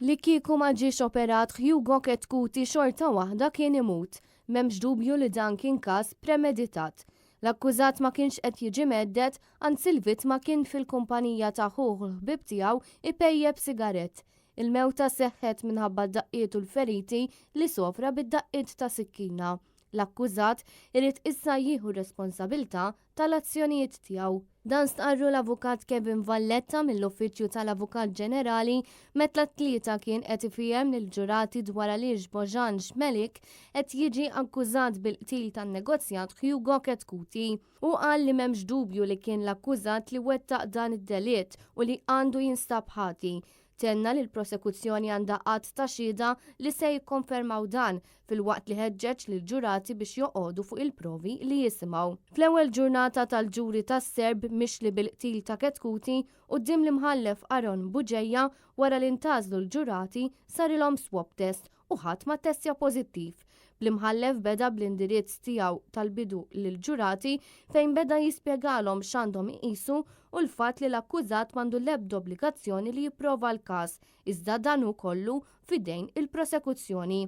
Li kieku ma ġiex operat Hugo Chetcuti xorta waħda kien imut. M'hemmx dubju li dan kien każ premeditat. L-akkużat ma kienx qed jiġi meddet, anzi l-vittma kien fil-kumpanija ta' ħuħ l-ħbib tiegħu ipejjeb sigarett. Il-mewta seħħet minħabba d-daqqiet u l-feriti li sofra bid-daqqiet ta' sikkina. L-akkużat irid issa jieħu responsabilità tal-azzjonijiet tiegħu. Dan stqarru l-avukat Kevin Valletta mill-Uffiċċju tal-Avukat Ġenerali meta t-tlieta kien qed ifehhem lill-ġurati dwar għaliex Bojan Xmelik qed jiġi akkużat bil-qtil tan-negozjant Hugo Chetcuti u qal li m'hemmx dubju li kien l-akkużat li wettaq dan id-delitt u li għandu jinstab ħati. Tenna li l-prosekuzzjoni għandha qatt ta' xhieda li se jikkonfermaw dan fil-waqt li ħeġġeġ lil ġurati biex joqogħdu fuq il-provi li jisimgħu. Fl-ewwel ġurnata tal-ġuri tas-Serb mixli bil-qtil ta' Chetcuti quddiem l-imħallef Aron Buġejja wara li ntażlu l-ġurati sarilhom swab test u ħadd ma testja pożittiv. Bl-imħallef beda bl-indirizz tiegħu tal-bidu lill-ġurati fejn beda jispjegalhom x'għandhom iqisu u l-fatt li l-akkużat m'għandu l-ebda obbligazzjoni li jipprova l-każ, iżda dan hu kollu fidejn il-prosekuzzjoni.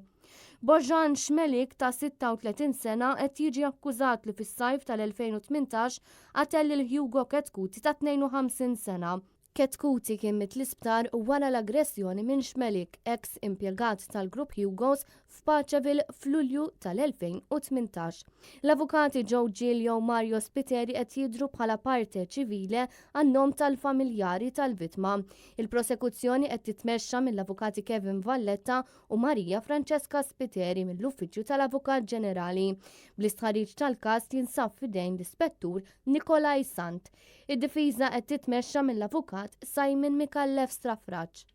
Bojan Xmelik ta' 36 sena qed jiġi akkużat li fis-sajf tal-2018 qatel lil Hugo Chetcuti ta' 52 sena. Chetcuti kien mit-l-isptar wara l-aggressjoni minn Xmelik, ex impjegat tal-grupp Hugos f'Paċeville f'Lulju tal-2018. L-avukati Joe Giglio u Mario Spiteri qed jidhru bħala parte ċivile għan-nom tal-familjari tal-vittma. Il-prosekuzzjoni qed titmexxa mill-avukati Kevin Valletta u Marija Francesca Spiteri mill-Uffiċċju tal-Avukat Ġenerali. Bl-istħarriġ tal-każ jinsab f'idejn l-Ispettur Nikolaj Sant. Id-difiża qed titmexxa mill-avukat Simon Mikallef Strafraċ.